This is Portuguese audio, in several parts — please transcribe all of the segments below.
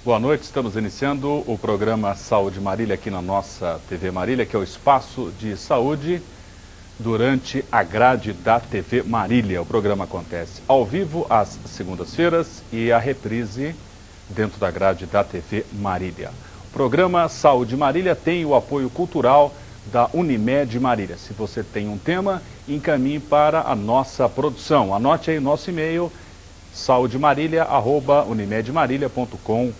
Boa noite, estamos iniciando o programa Saúde Marília aqui na nossa TV Marília, que é o espaço de saúde durante a grade da TV Marília. O programa acontece ao vivo às segundas-feiras e a reprise dentro da grade da TV Marília. O programa Saúde Marília tem o apoio cultural da Unimed Marília. Se você tem um tema, encaminhe para a nossa produção. Anote aí o nosso e-mail, saudemarília@unimedmarília.com.br.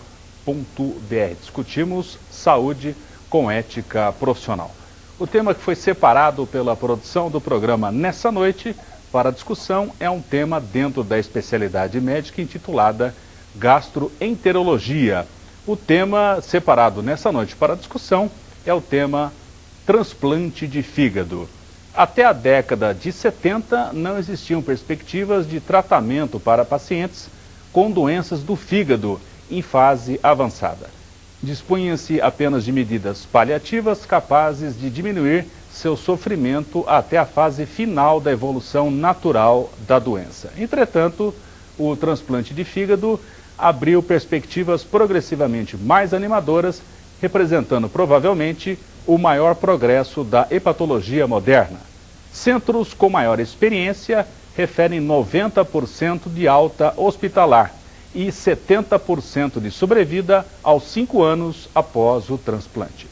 Discutimos saúde com ética profissional. O tema que foi separado pela produção do programa nessa noite para discussão é um tema dentro da especialidade médica intitulada gastroenterologia. O tema separado nessa noite para discussão é o tema transplante de fígado. Até a década de 70 não existiam perspectivas de tratamento para pacientes com doenças do fígado em fase avançada. Dispunha-se apenas de medidas paliativas capazes de diminuir seu sofrimento até a fase final da evolução natural da doença. Entretanto, o transplante de fígado abriu perspectivas progressivamente mais animadoras, representando provavelmente o maior progresso da hepatologia moderna. Centros com maior experiência referem 90% de alta hospitalar e 70% de sobrevida aos 5 anos após o transplante.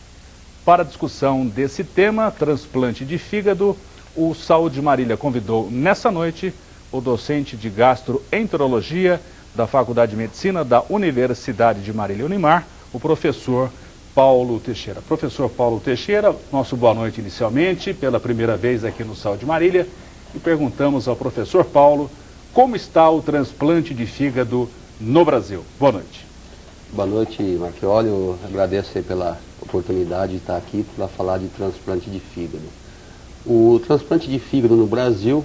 Para a discussão desse tema, transplante de fígado, o Saúde Marília convidou nessa noite o docente de gastroenterologia da Faculdade de Medicina da Universidade de Marília Unimar, o professor Paulo Teixeira. Professor Paulo Teixeira, nosso boa noite inicialmente, pela primeira vez aqui no Saúde Marília, e perguntamos ao professor Paulo como está o transplante de fígado no Brasil. Boa noite. Boa noite, Marchioli. Eu agradeço aí pela oportunidade de estar aqui para falar de transplante de fígado. O transplante de fígado no Brasil,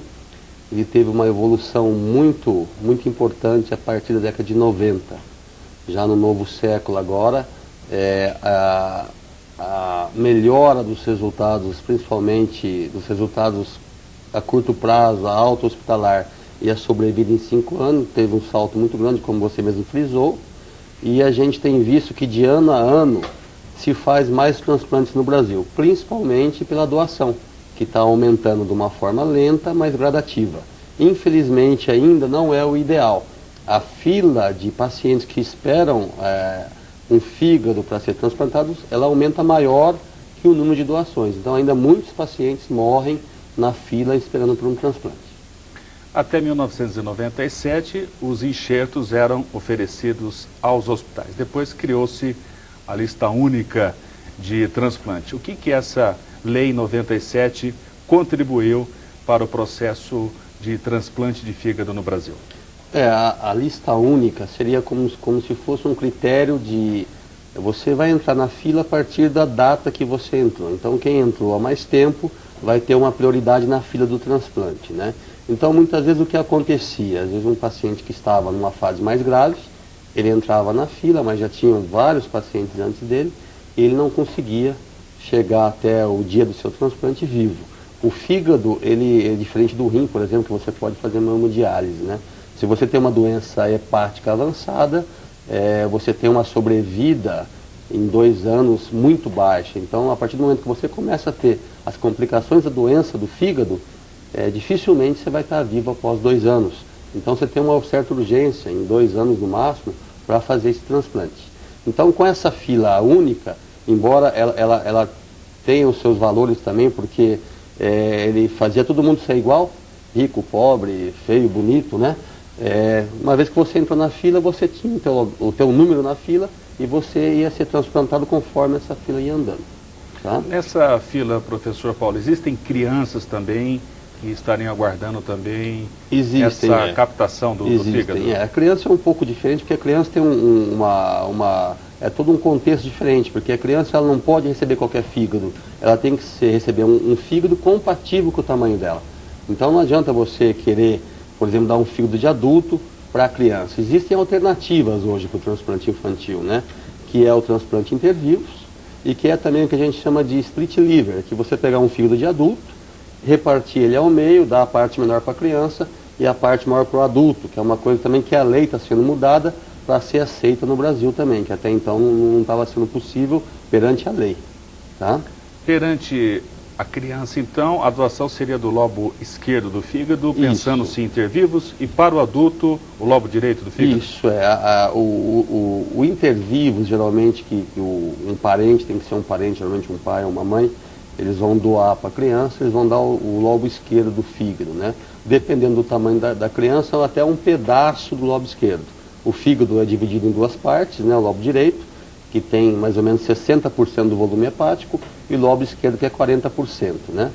ele teve uma evolução muito importante a partir da década de 90. Já no novo século agora, a melhora dos resultados, principalmente dos resultados a curto prazo, a alta hospitalar, e a sobrevida em 5 anos, teve um salto muito grande, como você mesmo frisou, e a gente tem visto que de ano a ano se faz mais transplantes no Brasil, principalmente pela doação, que está aumentando de uma forma lenta, mas gradativa. Infelizmente ainda não é o ideal. A fila de pacientes que esperam um fígado para ser transplantados, ela aumenta maior que o número de doações. Então ainda muitos pacientes morrem na fila esperando por um transplante. Até 1997, os enxertos eram oferecidos aos hospitais. Depois criou-se a lista única de transplante. O que essa lei 97 contribuiu para o processo de transplante de fígado no Brasil? A lista única seria como se fosse um critério de... Você vai entrar na fila a partir da data que você entrou. Então, quem entrou há mais tempo vai ter uma prioridade na fila do transplante, né? Então, muitas vezes o que acontecia, às vezes um paciente que estava numa fase mais grave, ele entrava na fila, mas já tinham vários pacientes antes dele, e ele não conseguia chegar até o dia do seu transplante vivo. O fígado, ele é diferente do rim, por exemplo, que você pode fazer uma hemodiálise, né? Se você tem uma doença hepática avançada, você tem uma sobrevida em 2 anos muito baixa. Então, a partir do momento que você começa a ter as complicações da doença do fígado, dificilmente você vai estar vivo após 2 anos. Então você tem uma certa urgência, em 2 anos no máximo, para fazer esse transplante. Então com essa fila única, embora ela tenha os seus valores também, porque ele fazia todo mundo ser igual, rico, pobre, feio, bonito, né? Uma vez que você entrou na fila, você tinha o teu número na fila e você ia ser transplantado conforme essa fila ia andando. Tá? Nessa fila, professor Paulo, existem crianças também que estarem aguardando também essa captação do fígado? A criança é um pouco diferente, porque a criança tem todo um contexto diferente, porque a criança ela não pode receber qualquer fígado, ela tem que receber um fígado compatível com o tamanho dela. Então não adianta você querer, por exemplo, dar um fígado de adulto para a criança. Existem alternativas hoje para o transplante infantil, né? Que é o transplante intervivos e que é também o que a gente chama de split liver, que você pegar um fígado de adulto, repartir ele ao meio, dar a parte menor para a criança e a parte maior para o adulto, que é uma coisa também que a lei está sendo mudada para ser aceita no Brasil também, que até então não estava sendo possível perante a lei. Tá? Perante a criança, então, a doação seria do lobo esquerdo do fígado, pensando-se em intervivos, e para o adulto, o lobo direito do fígado? Isso, o intervivos, geralmente, um parente, tem que ser um parente, geralmente um pai ou uma mãe, eles vão doar para a criança, eles vão dar o lobo esquerdo do fígado, né? Dependendo do tamanho da criança, até um pedaço do lobo esquerdo. O fígado é dividido em duas partes, né? O lobo direito, que tem mais ou menos 60% do volume hepático, e o lobo esquerdo, que é 40%, né?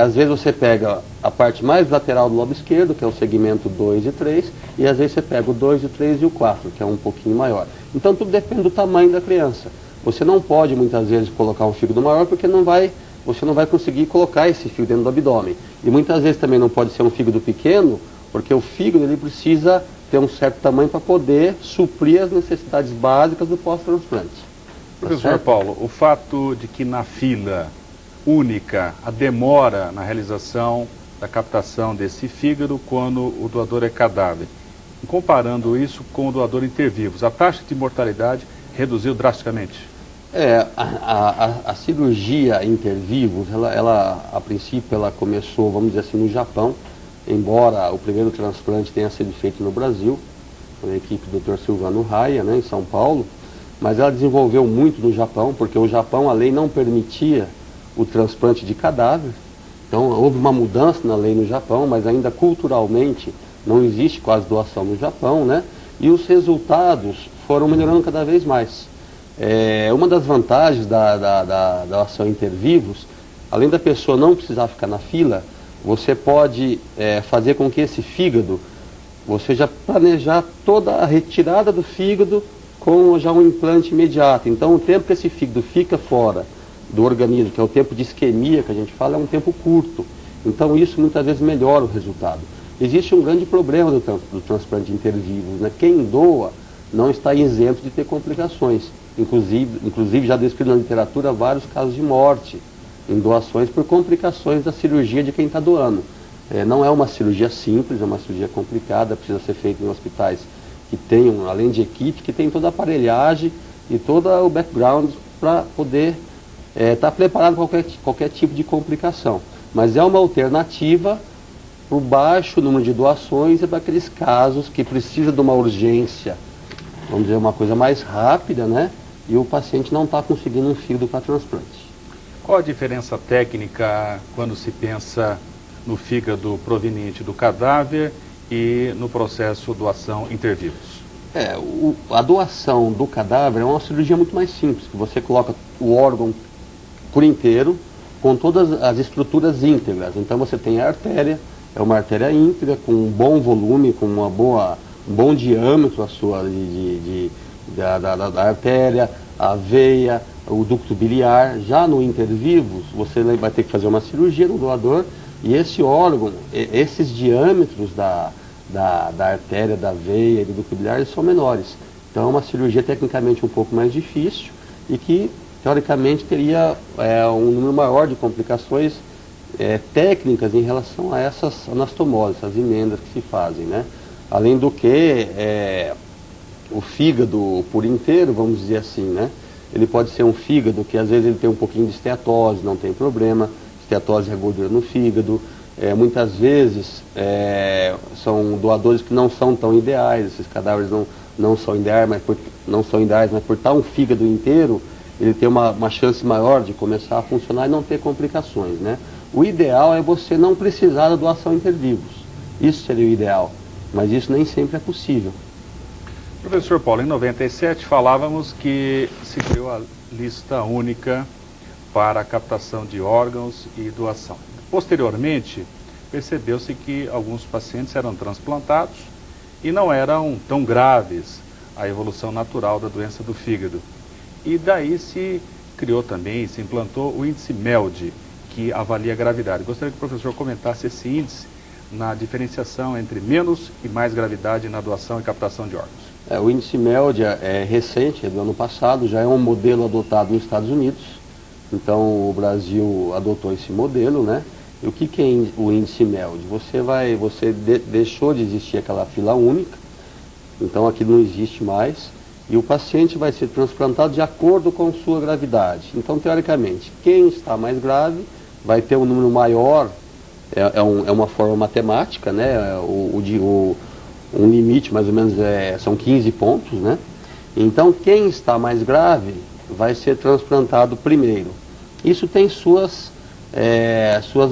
Às vezes você pega a parte mais lateral do lobo esquerdo, que é o segmento 2 e 3, e às vezes você pega o 2, o 3 e o 4, que é um pouquinho maior. Então tudo depende do tamanho da criança. Você não pode muitas vezes colocar um fígado maior, porque você não vai conseguir colocar esse fígado dentro do abdômen. E muitas vezes também não pode ser um fígado pequeno, porque o fígado ele precisa ter um certo tamanho para poder suprir as necessidades básicas do pós-transplante. Professor Paulo, o fato de que na fila única a demora na realização da captação desse fígado quando o doador é cadáver, comparando isso com o doador intervivos, a taxa de mortalidade reduziu drasticamente? A cirurgia intervivos, ela a princípio ela começou, vamos dizer assim, no Japão, embora o primeiro transplante tenha sido feito no Brasil, com a equipe do Dr. Silvano Raia, né, em São Paulo, mas ela desenvolveu muito no Japão, porque o Japão, a lei não permitia o transplante de cadáver. Então houve uma mudança na lei no Japão, mas ainda culturalmente não existe quase doação no Japão, né? E os resultados foram melhorando cada vez mais. Uma das vantagens da doação intervivos, além da pessoa não precisar ficar na fila, você pode fazer com que esse fígado, você já planejar toda a retirada do fígado com já um implante imediato. Então o tempo que esse fígado fica fora do organismo, que é o tempo de isquemia que a gente fala, é um tempo curto. Então isso muitas vezes melhora o resultado. Existe um grande problema do transplante intervivos, né? Quem doa não está isento de ter complicações. Inclusive já descrito na literatura vários casos de morte em doações por complicações da cirurgia de quem está doando. Não é uma cirurgia simples, é uma cirurgia complicada, precisa ser feita em hospitais que tenham, além de equipe, que tem toda a aparelhagem e todo o background para poder estar preparado para qualquer tipo de complicação. Mas é uma alternativa para o baixo número de doações e para aqueles casos que precisa de uma urgência, vamos dizer, uma coisa mais rápida, né? E o paciente não está conseguindo um fígado para transplante. Qual a diferença técnica quando se pensa no fígado proveniente do cadáver e no processo doação intervivos? A doação do cadáver é uma cirurgia muito mais simples, que você coloca o órgão por inteiro, com todas as estruturas íntegras. Então você tem a artéria, é uma artéria íntegra, com um bom volume, com um bom diâmetro da artéria, a veia, o ducto biliar. Já no intervivos, você vai ter que fazer uma cirurgia no doador, e esse órgão, esses diâmetros da artéria, da veia e do ducto biliar, eles são menores. Então é uma cirurgia tecnicamente um pouco mais difícil e que, teoricamente, teria um número maior de complicações técnicas em relação a essas anastomoses, essas emendas que se fazem, né? Além do que, o fígado por inteiro, vamos dizer assim, né? Ele pode ser um fígado que às vezes ele tem um pouquinho de esteatose, não tem problema, esteatose é gordura no fígado. Muitas vezes são doadores que não são tão ideais, esses cadáveres não são ideais, mas por estar um fígado inteiro, ele tem uma chance maior de começar a funcionar e não ter complicações, né? O ideal é você não precisar da doação intervivos. Isso seria o ideal, mas isso nem sempre é possível. Professor Paulo, em 97 falávamos que se criou a lista única para a captação de órgãos e doação. Posteriormente, percebeu-se que alguns pacientes eram transplantados e não eram tão graves a evolução natural da doença do fígado. E daí se criou também, se implantou o índice MELD, que avalia a gravidade. Gostaria que o professor comentasse esse índice na diferenciação entre menos e mais gravidade na doação e captação de órgãos. O índice MELD é recente, é do ano passado, já é um modelo adotado nos Estados Unidos. Então o Brasil adotou esse modelo, né? E o que é o índice MELD? Deixou de existir aquela fila única, Então aquilo não existe mais e o paciente vai ser transplantado de acordo com sua gravidade. Então, teoricamente, quem está mais grave vai ter um número maior, é uma forma matemática, né? Um limite mais ou menos são 15 pontos, né? Então, quem está mais grave vai ser transplantado primeiro. Isso tem suas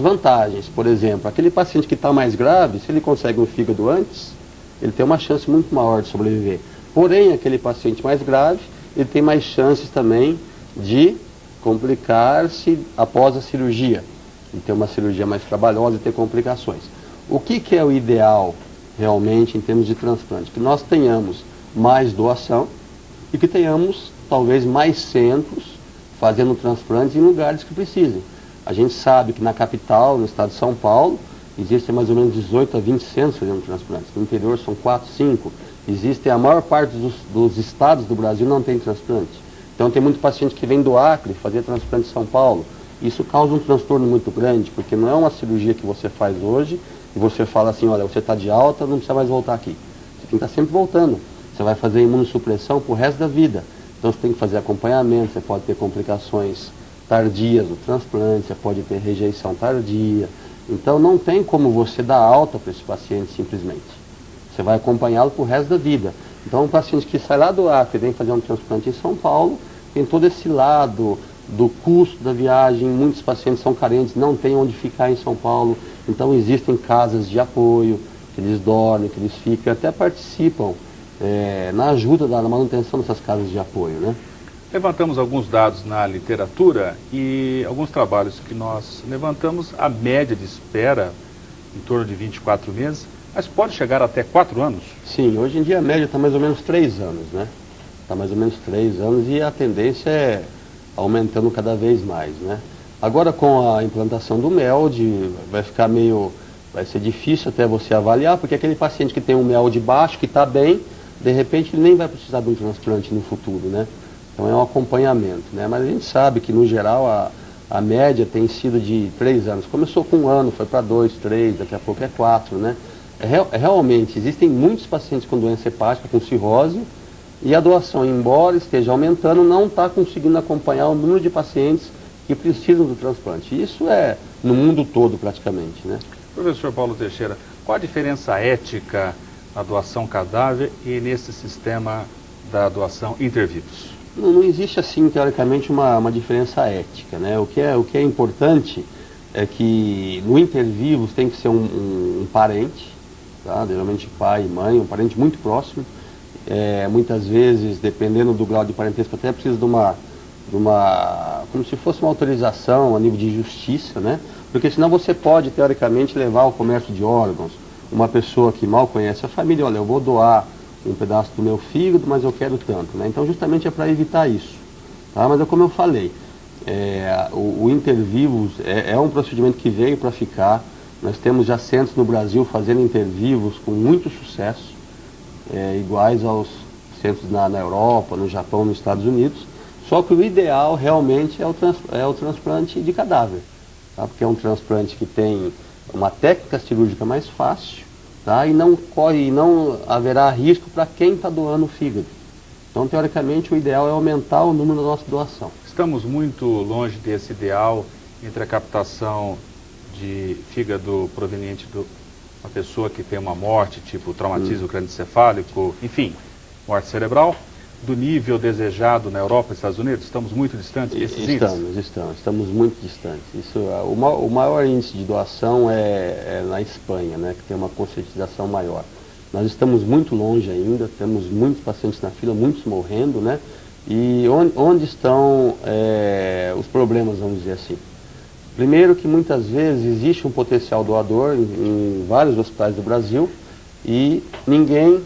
vantagens. Por exemplo, aquele paciente que está mais grave, se ele consegue um fígado antes, ele tem uma chance muito maior de sobreviver. Porém, aquele paciente mais grave, ele tem mais chances também de complicar-se após a cirurgia. E ter uma cirurgia mais trabalhosa e ter complicações. O que é o ideal realmente em termos de transplante? Que nós tenhamos mais doação e que tenhamos talvez mais centros fazendo transplantes em lugares que precisem. A gente sabe que na capital, no estado de São Paulo, existem mais ou menos 18 a 20 centros fazendo transplantes. No interior são 4, 5. Existem, a maior parte dos estados do Brasil não tem transplante. Então tem muito paciente que vem do Acre fazer transplante em São Paulo. Isso causa um transtorno muito grande, porque não é uma cirurgia que você faz hoje e você fala assim, olha, você está de alta, não precisa mais voltar aqui. Você tem que estar sempre voltando. Você vai fazer imunossupressão para o resto da vida. Então você tem que fazer acompanhamento, você pode ter complicações tardias do transplante, você pode ter rejeição tardia. Então não tem como você dar alta para esse paciente simplesmente. Você vai acompanhá-lo para o resto da vida. Então um paciente que sai lá do Acre e vem fazer um transplante em São Paulo, tem todo esse lado do custo da viagem, muitos pacientes são carentes, não têm onde ficar em São Paulo, então existem casas de apoio, que eles dormem, que eles ficam, até participam na ajuda na manutenção dessas casas de apoio, né? Levantamos alguns dados na literatura e alguns trabalhos que nós levantamos, a média de espera em torno de 24 meses, mas pode chegar até 4 anos? Sim, hoje em dia a média está mais ou menos 3 anos, né? Está mais ou menos 3 anos e a tendência é aumentando cada vez mais, né? Agora com a implantação do MELD vai ser difícil até você avaliar, porque aquele paciente que tem um MELD baixo, que está bem, de repente ele nem vai precisar de um transplante no futuro, né? Então é um acompanhamento, né? Mas a gente sabe que no geral a média tem sido de 3 anos. Começou com 1 ano, foi para 2, 3, daqui a pouco é 4, né? Realmente existem muitos pacientes com doença hepática, com cirrose, e a doação, embora esteja aumentando, não está conseguindo acompanhar o número de pacientes que precisam do transplante. Isso é no mundo todo praticamente, né? Professor Paulo Teixeira, qual a diferença ética na doação cadáver e nesse sistema da doação inter vivos? Não existe assim, teoricamente, uma diferença ética, né? O que é importante é que no inter vivos tem que ser um parente, tá? Geralmente pai e mãe, um parente muito próximo. Muitas vezes, dependendo do grau de parentesco, até precisa de uma como se fosse uma autorização a nível de justiça, né? Porque senão você pode, teoricamente, levar ao comércio de órgãos. Uma pessoa que mal conhece a família, olha, eu vou doar um pedaço do meu fígado, mas eu quero tanto, né? Então justamente é para evitar isso, tá? Mas é como eu falei, o inter vivos é um procedimento que veio para ficar. Nós temos já centros no Brasil fazendo inter vivos com muito sucesso, iguais aos centros na Europa, no Japão, nos Estados Unidos. Só que o ideal realmente é o transplante de cadáver, tá? Porque é um transplante que tem uma técnica cirúrgica mais fácil, tá? E não haverá risco para quem está doando o fígado. Então, teoricamente, o ideal é aumentar o número da nossa doação. Estamos muito longe desse ideal entre a captação de fígado proveniente de uma pessoa que tem uma morte, tipo traumatismo crânioencefálico, enfim, morte cerebral, do nível desejado na Europa e Estados Unidos? Estamos muito distantes desses índices? Estamos muito distantes. O maior índice de doação é na Espanha, né, que tem uma conscientização maior. Nós estamos muito longe ainda, temos muitos pacientes na fila, muitos morrendo, né? E onde estão os problemas, vamos dizer assim? Primeiro que muitas vezes existe um potencial doador em vários hospitais do Brasil e ninguém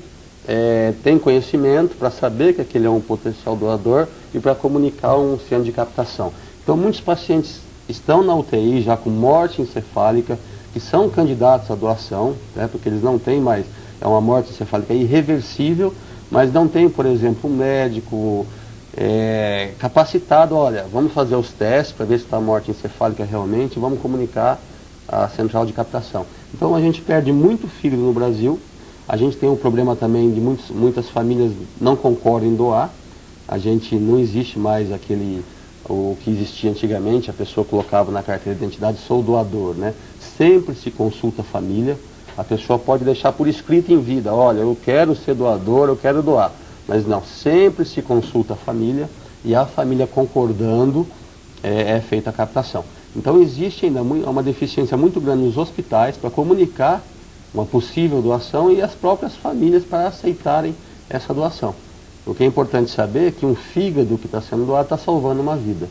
tem conhecimento para saber que aquele é um potencial doador e para comunicar um centro de captação. Então muitos pacientes estão na UTI já com morte encefálica, que são candidatos à doação, né, porque eles não têm mais, é uma morte encefálica irreversível, mas não tem, por exemplo, um médico capacitado, olha, vamos fazer os testes para ver se está morte encefálica realmente, vamos comunicar à central de captação. Então a gente perde muito fígado no Brasil, A gente tem um problema também de muitas famílias não concordam em doar. Não existe mais o que existia antigamente, a pessoa colocava na carteira de identidade, sou doador, né? Sempre se consulta a família, a pessoa pode deixar por escrito em vida, olha, eu quero ser doador, eu quero doar. Mas não, sempre se consulta a família e a família concordando é feita a captação. Então existe ainda uma deficiência muito grande nos hospitais para comunicar uma possível doação e as próprias famílias para aceitarem essa doação. O que é importante saber é que um fígado que está sendo doado está salvando uma vida.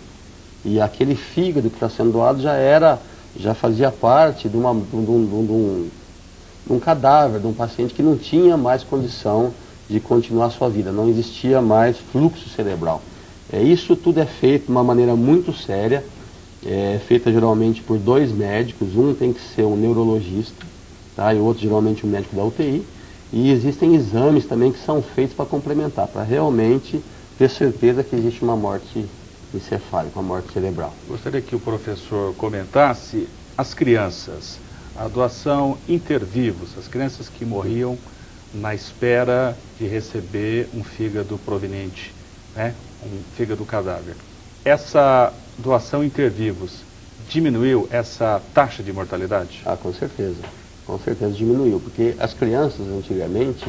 E aquele fígado que está sendo doado já fazia parte de um cadáver, de um paciente que não tinha mais condição de continuar a sua vida, não existia mais fluxo cerebral. Isso tudo é feito de uma maneira muito séria, é feita geralmente por 2 médicos, um tem que ser um neurologista, tá? E o outro geralmente um médico da UTI, e existem exames também que são feitos para complementar, para realmente ter certeza que existe uma morte encefálica, uma morte cerebral. Gostaria que o professor comentasse as crianças, a doação intervivos, as crianças que morriam na espera de receber um fígado proveniente, né? Um fígado cadáver. Essa doação intervivos diminuiu essa taxa de mortalidade? Com certeza diminuiu, porque as crianças antigamente,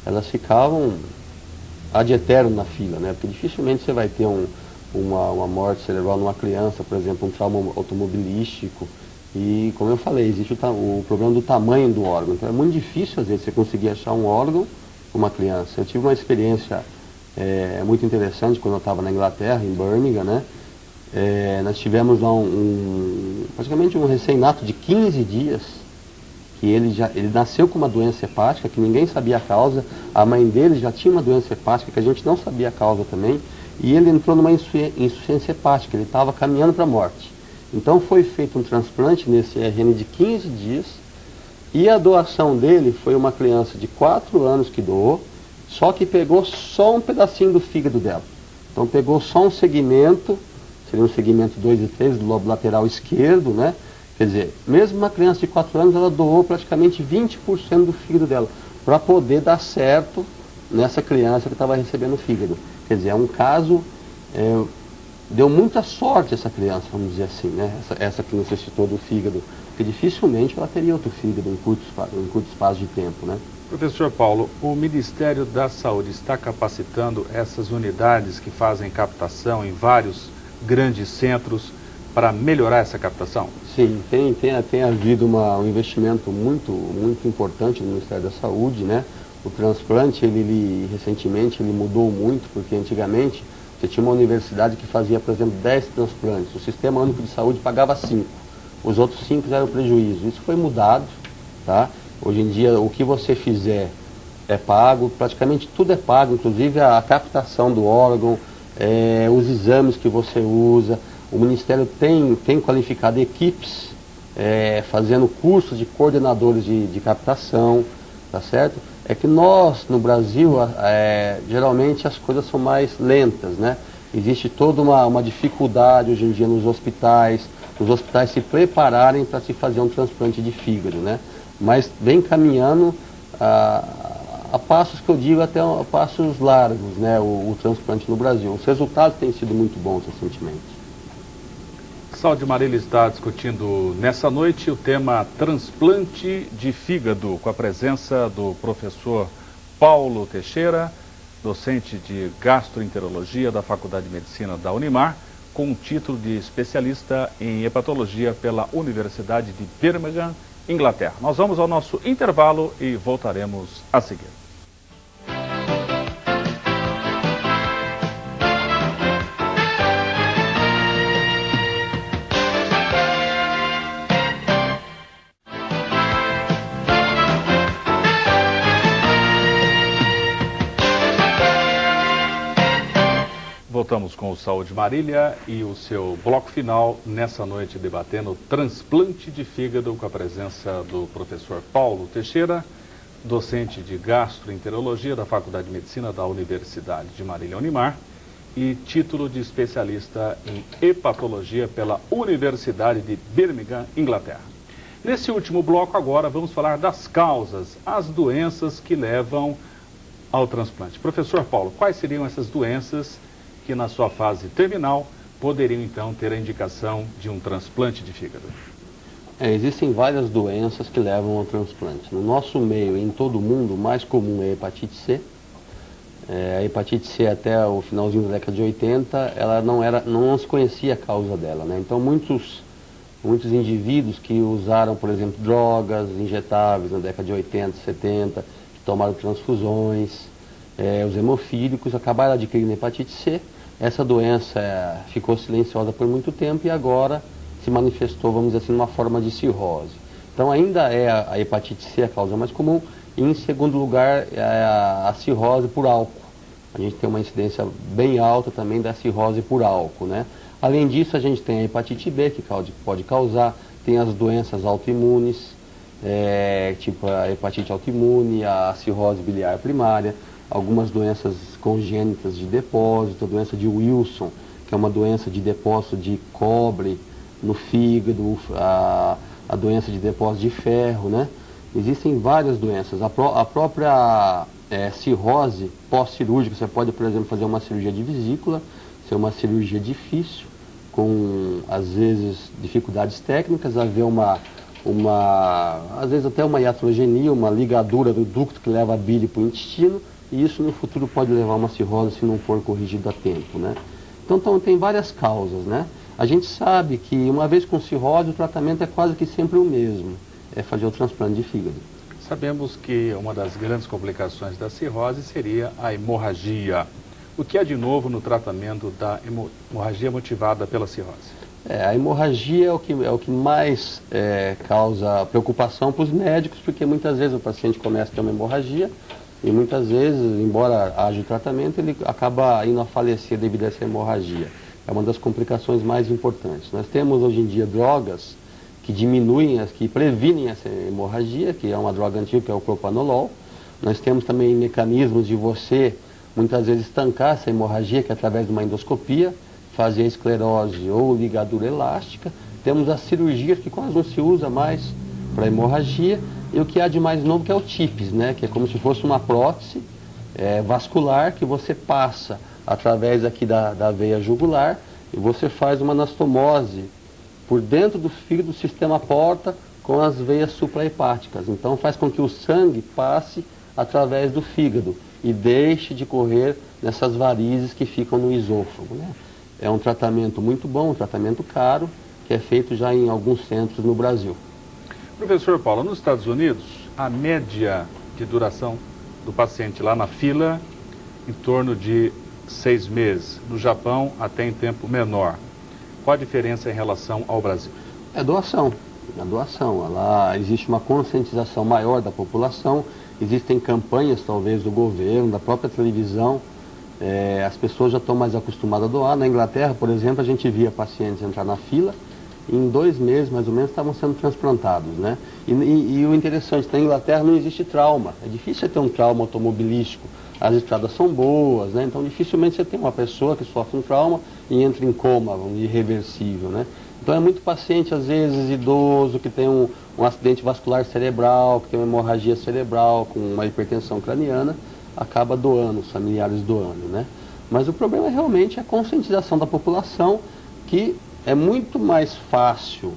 elas ficavam ad eternum na fila, né? Porque dificilmente você vai ter uma morte cerebral numa criança, por exemplo, um trauma automobilístico, e como eu falei, existe o problema do tamanho do órgão, então é muito difícil às vezes você conseguir achar um órgão para uma criança. Eu tive uma experiência muito interessante quando eu estava na Inglaterra, em Birmingham, né? Nós tivemos lá praticamente um recém-nato de 15 dias, que ele nasceu com uma doença hepática, que ninguém sabia a causa, a mãe dele já tinha uma doença hepática, que a gente não sabia a causa também, e ele entrou numa insuficiência hepática, ele estava caminhando para a morte. Então foi feito um transplante nesse RN de 15 dias, e a doação dele foi uma criança de 4 anos que doou, só que pegou só um pedacinho do fígado dela. Então pegou só um segmento, seria um segmento 2 e 3 do lobo lateral esquerdo, né? Quer dizer, mesmo uma criança de 4 anos, ela doou praticamente 20% do fígado dela, para poder dar certo nessa criança que estava recebendo o fígado. Quer dizer, é um caso, deu muita sorte essa criança, vamos dizer assim, né? Essa que necessitou do fígado, porque dificilmente ela teria outro fígado em curto espaço de tempo, né? Professor Paulo, o Ministério da Saúde está capacitando essas unidades que fazem captação em vários grandes centros para melhorar essa captação? Sim, tem havido um investimento muito importante no Ministério da Saúde, né? O transplante, recentemente, ele mudou muito, porque antigamente você tinha uma universidade que fazia, por exemplo, 10 transplantes. O Sistema Único de Saúde pagava 5. Os outros 5 eram prejuízo. Isso foi mudado, tá? Hoje em dia, o que você fizer é pago, praticamente tudo é pago, inclusive a captação do órgão, os exames que você usa. O Ministério tem qualificado equipes fazendo cursos de coordenadores de captação, tá certo? É que nós, no Brasil, geralmente as coisas são mais lentas, né? Existe toda uma dificuldade hoje em dia nos hospitais se prepararem para se fazer um transplante de fígado, né? Mas vem caminhando a passos que eu digo até a passos largos, né? O transplante no Brasil. Os resultados têm sido muito bons recentemente. Saúde Marília está discutindo nessa noite o tema transplante de fígado, com a presença do professor Paulo Teixeira, docente de gastroenterologia da Faculdade de Medicina da Unimar, com um título de especialista em hepatologia pela Universidade de Birmingham, Inglaterra. Nós vamos ao nosso intervalo e voltaremos a seguir. Voltamos com o Saúde Marília e o seu bloco final nessa noite debatendo transplante de fígado com a presença do professor Paulo Teixeira, docente de gastroenterologia da Faculdade de Medicina da Universidade de Marília Unimar e título de especialista em hepatologia pela Universidade de Birmingham, Inglaterra. Nesse último bloco agora vamos falar das causas, as doenças que levam ao transplante. Professor Paulo, quais seriam essas doenças que na sua fase terminal poderiam então ter a indicação de um transplante de fígado? Existem várias doenças que levam ao transplante. No nosso meio e em todo o mundo, o mais comum é a hepatite C. A hepatite C até o finalzinho da década de 80, ela não se conhecia a causa dela, né? Então muitos indivíduos que usaram, por exemplo, drogas injetáveis na década de 80, 70, que tomaram transfusões, os hemofílicos, acabaram adquirindo hepatite C. Essa doença ficou silenciosa por muito tempo e agora se manifestou, vamos dizer assim, numa forma de cirrose. Então ainda é a hepatite C a causa mais comum. E em segundo lugar, a cirrose por álcool. A gente tem uma incidência bem alta também da cirrose por álcool, né? Além disso, a gente tem a hepatite B, que pode causar, tem as doenças autoimunes, tipo a hepatite autoimune, a cirrose biliar primária, algumas doenças congênitas de depósito, a doença de Wilson, que é uma doença de depósito de cobre no fígado, a doença de depósito de ferro, né? Existem várias doenças. A própria cirrose pós-cirúrgica, você pode, por exemplo, fazer uma cirurgia de vesícula, ser uma cirurgia difícil, com, às vezes, dificuldades técnicas, haver às vezes até uma iatrogenia, uma ligadura do ducto que leva a bile para o intestino, e isso no futuro pode levar a uma cirrose se não for corrigido a tempo, né? Então tem várias causas, né? A gente sabe que uma vez com cirrose o tratamento é quase que sempre o mesmo. É fazer o transplante de fígado. Sabemos que uma das grandes complicações da cirrose seria a hemorragia. O que há de novo no tratamento da hemorragia motivada pela cirrose? A hemorragia é o que mais causa preocupação para os médicos, porque muitas vezes o paciente começa a ter uma hemorragia e muitas vezes, embora haja o tratamento, ele acaba indo a falecer devido a essa hemorragia. É uma das complicações mais importantes. Nós temos hoje em dia drogas que diminuem, que previnem essa hemorragia, que é uma droga antiga, que é o propanolol. Nós temos também mecanismos de você, muitas vezes, estancar essa hemorragia, que é através de uma endoscopia, fazer a esclerose ou ligadura elástica. Temos as cirurgias, que quase não se usa mais para hemorragia, e o que há de mais novo, que é o TIPS, né? Que é como se fosse uma prótese vascular, que você passa através aqui da veia jugular, e você faz uma anastomose por dentro do fígado, do sistema porta, com as veias suprahepáticas. Então faz com que o sangue passe através do fígado e deixe de correr nessas varizes que ficam no esôfago, né? É um tratamento muito bom, um tratamento caro, que é feito já em alguns centros no Brasil. Professor Paulo, nos Estados Unidos, a média de duração do paciente lá na fila, em torno de 6 meses. No Japão, até em tempo menor. Qual a diferença em relação ao Brasil? É doação. A doação. Lá existe uma conscientização maior da população, existem campanhas, talvez, do governo, da própria televisão. As pessoas já estão mais acostumadas a doar. Na Inglaterra, por exemplo, a gente via pacientes entrar na fila, e em 2 meses, mais ou menos, estavam sendo transplantados, né? E o interessante, na Inglaterra não existe trauma. É difícil você ter um trauma automobilístico. As estradas são boas, né? Então dificilmente você tem uma pessoa que sofre um trauma e entra em coma, irreversível, né? Então é muito paciente, às vezes idoso, que tem um acidente vascular cerebral, que tem uma hemorragia cerebral, com uma hipertensão craniana, acaba doando, os familiares doando, né? Mas o problema é realmente a conscientização da população, que é muito mais fácil,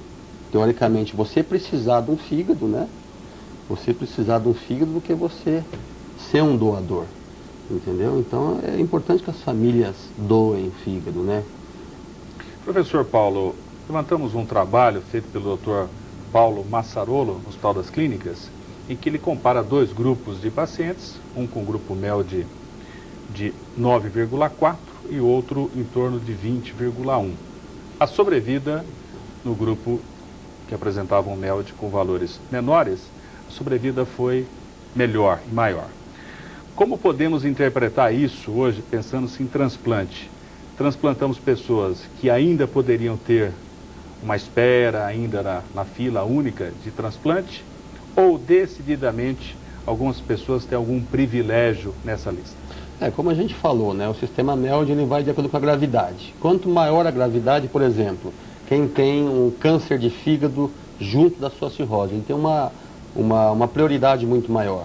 teoricamente, você precisar de um fígado, né? Você precisar de um fígado do que você ser um doador. Entendeu? Então é importante que as famílias doem fígado, né? Professor Paulo, levantamos um trabalho feito pelo Dr. Paulo Massarolo, no Hospital das Clínicas, em que ele compara 2 grupos de pacientes, um com grupo MEL de 9,4 e outro em torno de 20,1. A sobrevida no grupo que apresentava um MEL com valores menores, a sobrevida foi melhor e maior. Como podemos interpretar isso hoje, pensando-se em transplante? Transplantamos pessoas que ainda poderiam ter uma espera, ainda na fila única de transplante, ou decididamente algumas pessoas têm algum privilégio nessa lista? Como a gente falou, né? O sistema MELD ele vai de acordo com a gravidade. Quanto maior a gravidade, por exemplo, quem tem um câncer de fígado junto da sua cirrose. Ele tem uma prioridade muito maior,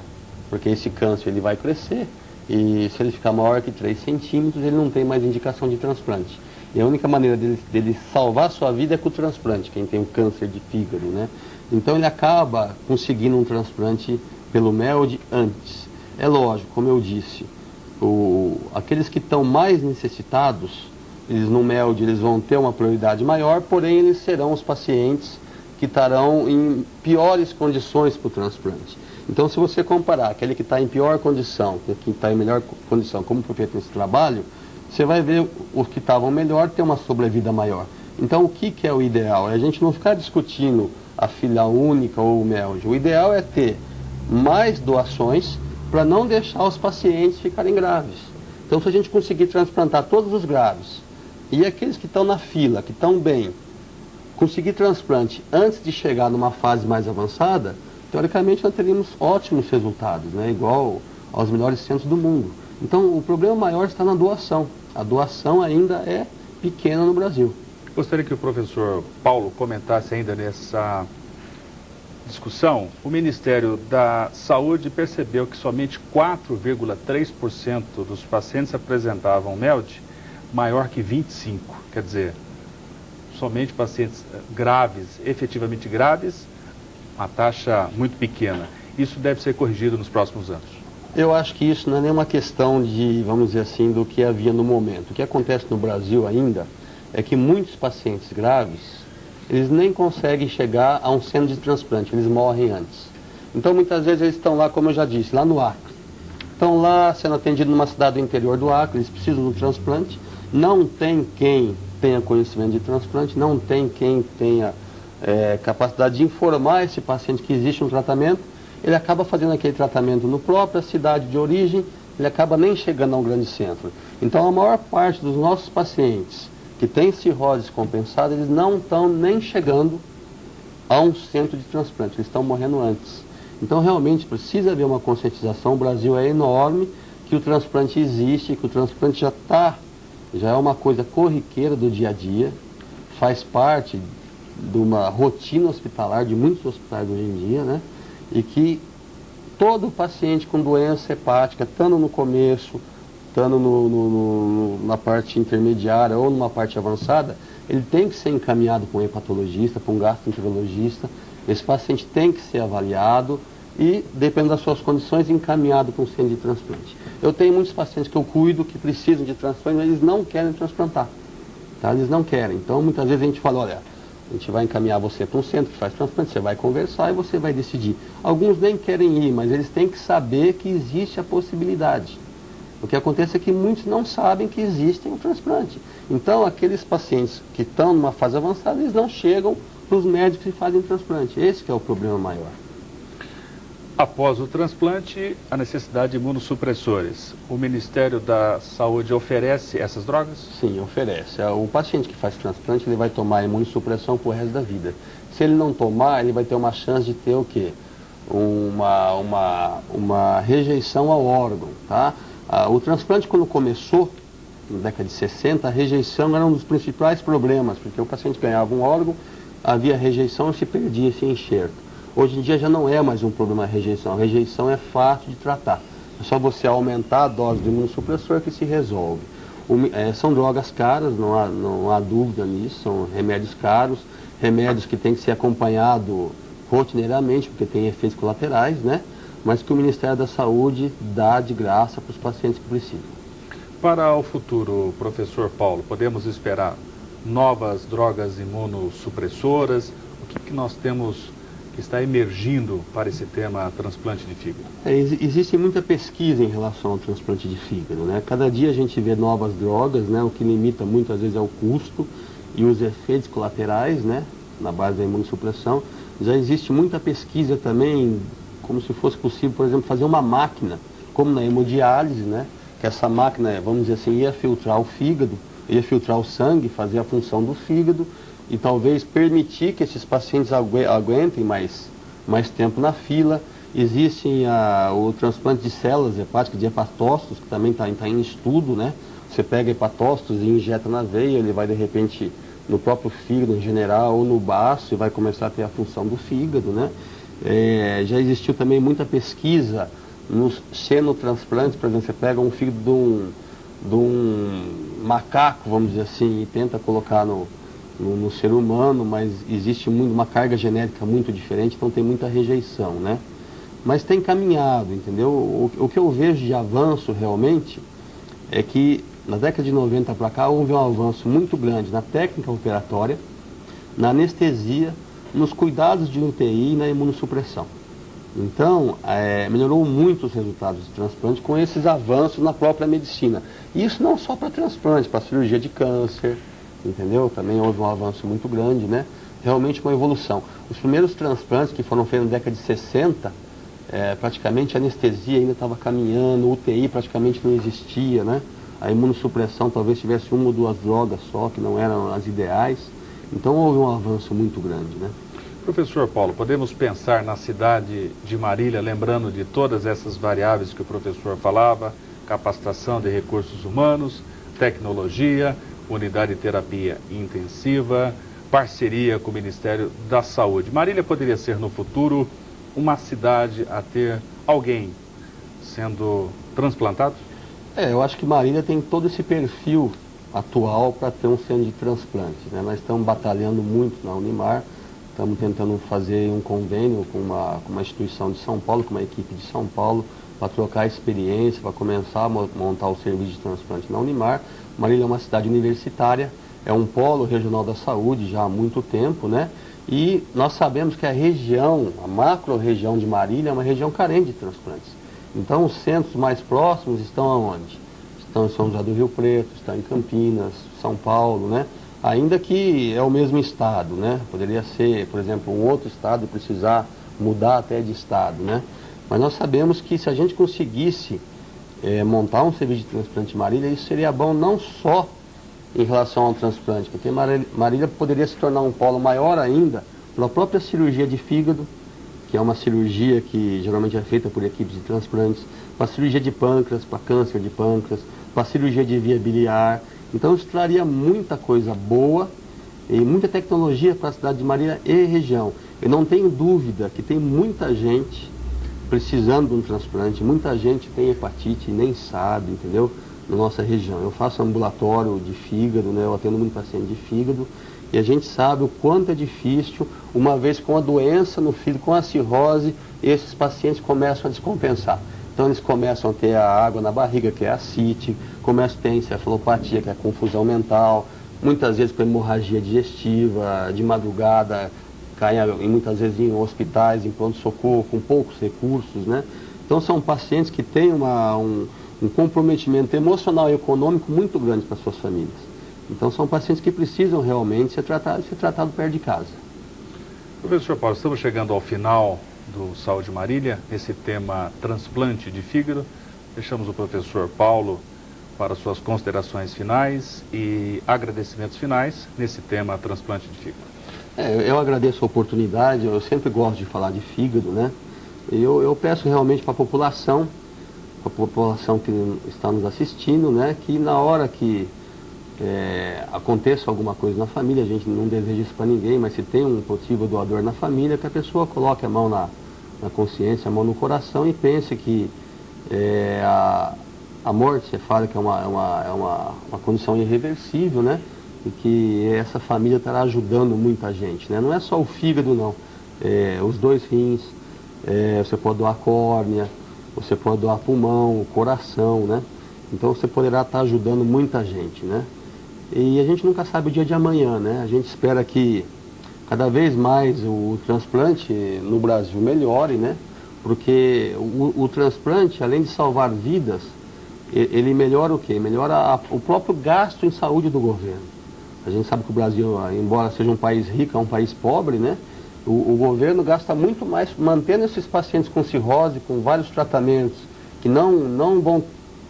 porque esse câncer ele vai crescer e se ele ficar maior que 3 centímetros, ele não tem mais indicação de transplante. E a única maneira dele salvar a sua vida é com o transplante, quem tem um câncer de fígado, né? Então ele acaba conseguindo um transplante pelo MELD antes. É lógico, como eu disse, aqueles que estão mais necessitados, eles no MELD eles vão ter uma prioridade maior, porém eles serão os pacientes que estarão em piores condições para o transplante. Então, se você comparar aquele que está em pior condição com quem está em melhor condição, como foi feito nesse trabalho, você vai ver os que estavam melhor ter uma sobrevida maior. Então, o que é o ideal? É a gente não ficar discutindo a filha única ou o MELD. O ideal é ter mais doações para não deixar os pacientes ficarem graves. Então, se a gente conseguir transplantar todos os graves e aqueles que estão na fila, que estão bem, conseguir transplante antes de chegar numa fase mais avançada, teoricamente nós teríamos ótimos resultados, né? Igual aos melhores centros do mundo. Então o problema maior está na doação. A doação ainda é pequena no Brasil. Gostaria que o professor Paulo comentasse ainda nessa discussão. O Ministério da Saúde percebeu que somente 4,3% dos pacientes apresentavam MELD maior que 25, quer dizer, somente pacientes graves, efetivamente graves, uma taxa muito pequena. Isso deve ser corrigido nos próximos anos. Eu acho que isso não é nenhuma questão de, vamos dizer assim, do que havia no momento. O que acontece no Brasil ainda é que muitos pacientes graves, eles nem conseguem chegar a um centro de transplante, eles morrem antes. Então muitas vezes eles estão lá, como eu já disse, lá no Acre. Estão lá sendo atendidos numa cidade do interior do Acre, eles precisam do transplante, não tem quem tenha conhecimento de transplante, não tem quem tenha capacidade de informar esse paciente que existe um tratamento, ele acaba fazendo aquele tratamento no própria cidade de origem, ele acaba nem chegando a um grande centro. Então a maior parte dos nossos pacientes que têm cirrose compensada, eles não estão nem chegando a um centro de transplante, eles estão morrendo antes. Então realmente precisa haver uma conscientização, o Brasil é enorme, que o transplante existe, que o transplante já é uma coisa corriqueira do dia a dia, faz parte de uma rotina hospitalar de muitos hospitais hoje em dia, né? E que todo paciente com doença hepática, estando no começo, estando na parte intermediária ou numa parte avançada, ele tem que ser encaminhado para um hepatologista, para um gastroenterologista. Esse paciente tem que ser avaliado e, dependendo das suas condições, encaminhado para um centro de transplante. Eu tenho muitos pacientes que eu cuido que precisam de transplante, mas eles não querem transplantar. Tá? Eles não querem. Então, muitas vezes a gente fala, olha, a gente vai encaminhar você para um centro que faz transplante, você vai conversar e você vai decidir. Alguns nem querem ir, mas eles têm que saber que existe a possibilidade. O que acontece é que muitos não sabem que existe um transplante. Então, aqueles pacientes que estão numa fase avançada, eles não chegam para os médicos que fazem transplante. Esse que é o problema maior. Após o transplante, a necessidade de imunossupressores. O Ministério da Saúde oferece essas drogas? Sim, oferece. O paciente que faz transplante, ele vai tomar imunossupressão pro resto da vida. Se ele não tomar, ele vai ter uma chance de ter o quê? Uma rejeição ao órgão, tá? O transplante, quando começou, na década de 60, a rejeição era um dos principais problemas, porque o paciente ganhava um órgão, havia rejeição e se perdia esse enxerto. Hoje em dia já não é mais um problema a rejeição é fácil de tratar. É só você aumentar a dose de imunossupressor que se resolve. São drogas caras, não há dúvida nisso, são remédios caros, remédios que têm que ser acompanhados rotineiramente, porque tem efeitos colaterais, né? Mas que o Ministério da Saúde dá de graça para os pacientes que precisam. Para o futuro, professor Paulo, podemos esperar novas drogas imunossupressoras? O que nós temos que está emergindo para esse tema transplante de fígado? Existe muita pesquisa em relação ao transplante de fígado, né? Cada dia a gente vê novas drogas, né? O que limita muitas vezes é o custo e os efeitos colaterais, né? Na base da imunossupressão. Já existe muita pesquisa também, como se fosse possível, por exemplo, fazer uma máquina, como na hemodiálise, né? Que essa máquina, vamos dizer assim, ia filtrar o fígado, ia filtrar o sangue, fazer a função do fígado, e talvez permitir que esses pacientes aguentem mais tempo na fila. Existem o transplante de células hepáticas, de hepatócitos, que também está em estudo, né? Você pega hepatócitos e injeta na veia, ele vai de repente no próprio fígado em general, ou no baço, e vai começar a ter a função do fígado, né? Já existiu também muita pesquisa nos xenotransplantes. Por exemplo, você pega um fígado de um macaco, vamos dizer assim, e tenta colocar no ser humano, mas existe uma carga genética muito diferente, então tem muita rejeição, né? Mas tem caminhado, entendeu? O que eu vejo de avanço realmente é que na década de 90 para cá houve um avanço muito grande na técnica operatória, na anestesia, nos cuidados de UTI e na imunossupressão. Então, melhorou muito os resultados de transplante com esses avanços na própria medicina. E isso não só para transplante, para cirurgia de câncer, entendeu? Também houve um avanço muito grande, né? Realmente uma evolução. Os primeiros transplantes que foram feitos na década de 60, praticamente a anestesia ainda estava caminhando, o UTI praticamente não existia, né? A imunossupressão talvez tivesse uma ou duas drogas só, que não eram as ideais. Então houve um avanço muito grande, né? Professor Paulo, podemos pensar na cidade de Marília, lembrando de todas essas variáveis que o professor falava, capacitação de recursos humanos, tecnologia, unidade de terapia intensiva, parceria com o Ministério da Saúde. Marília poderia ser no futuro uma cidade a ter alguém sendo transplantado? Eu acho que Marília tem todo esse perfil atual para ter um centro de transplante, né? Nós estamos batalhando muito na Unimar, estamos tentando fazer um convênio com uma instituição de São Paulo, com uma equipe de São Paulo, para trocar experiência, para começar a montar o serviço de transplante na Unimar. Marília é uma cidade universitária, é um polo regional da saúde já há muito tempo, né? E nós sabemos que a região, a macro-região de Marília é uma região carente de transplantes. Então os centros mais próximos estão aonde? Estão em São José do Rio Preto, estão em Campinas, São Paulo, né? Ainda que é o mesmo estado, né? Poderia ser, por exemplo, um outro estado e precisar mudar até de estado, né? Mas nós sabemos que se a gente conseguisse montar um serviço de transplante em Marília, isso seria bom não só em relação ao transplante, porque Marília poderia se tornar um polo maior ainda pela própria cirurgia de fígado, que é uma cirurgia que geralmente é feita por equipes de transplantes, para cirurgia de pâncreas, para câncer de pâncreas, para cirurgia de via biliar. Então isso traria muita coisa boa e muita tecnologia para a cidade de Marília e região. Eu não tenho dúvida que tem muita gente precisando de um transplante, muita gente tem hepatite e nem sabe, entendeu? Na nossa região. Eu faço ambulatório de fígado, né? Eu atendo muito paciente de fígado, e a gente sabe o quanto é difícil, uma vez com a doença no fígado, com a cirrose, esses pacientes começam a descompensar. Então eles começam a ter a água na barriga, que é a ascite, começam a ter encefalopatia, que é a confusão mental, muitas vezes com hemorragia digestiva, de madrugada, caem muitas vezes em hospitais, em pronto-socorro, com poucos recursos, né? Então são pacientes que têm um comprometimento emocional e econômico muito grande para suas famílias. Então são pacientes que precisam realmente ser tratados perto de casa. Professor Paulo, estamos chegando ao final do Saúde Marília, esse tema transplante de fígado. Deixamos o professor Paulo para suas considerações finais e agradecimentos finais nesse tema transplante de fígado. Eu agradeço a oportunidade, eu sempre gosto de falar de fígado, né? Eu peço realmente para a população que está nos assistindo, né, que na hora que aconteça alguma coisa na família, a gente não deseja isso para ninguém, mas se tem um possível doador na família, que a pessoa coloque a mão na consciência, a mão no coração e pense que a morte cefálica é uma condição irreversível, né, e que essa família estará ajudando muita gente, né? Não é só o fígado, não. Os 2 rins, você pode doar córnea, você pode doar pulmão, o coração, né? Então você poderá estar ajudando muita gente, né? E a gente nunca sabe o dia de amanhã, né? A gente espera que cada vez mais o transplante no Brasil melhore, né? Porque o transplante, além de salvar vidas, ele melhora o quê? Melhora o próprio gasto em saúde do governo. A gente sabe que o Brasil, embora seja um país rico, é um país pobre, né? O governo gasta muito mais mantendo esses pacientes com cirrose, com vários tratamentos que não vão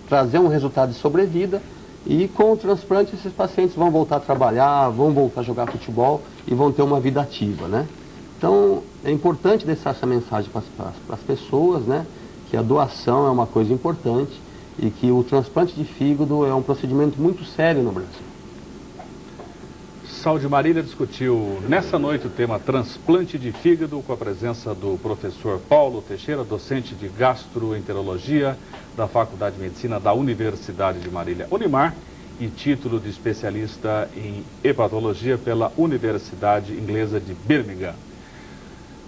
trazer um resultado de sobrevida, e com o transplante esses pacientes vão voltar a trabalhar, vão voltar a jogar futebol e vão ter uma vida ativa, né? Então é importante deixar essa mensagem para as pessoas, né? Que a doação é uma coisa importante e que o transplante de fígado é um procedimento muito sério no Brasil. Saúde Marília discutiu nessa noite o tema transplante de fígado com a presença do professor Paulo Teixeira, docente de gastroenterologia da Faculdade de Medicina da Universidade de Marília, Unimar, e título de especialista em hepatologia pela Universidade Inglesa de Birmingham.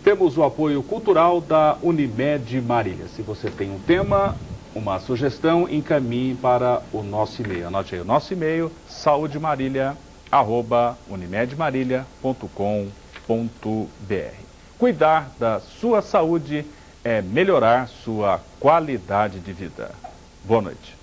Temos o apoio cultural da Unimed Marília. Se você tem um tema, uma sugestão, encaminhe para o nosso e-mail. Anote aí o nosso e-mail, saudemarília@unimedmarília.com.br. Cuidar da sua saúde é melhorar sua qualidade de vida. Boa noite.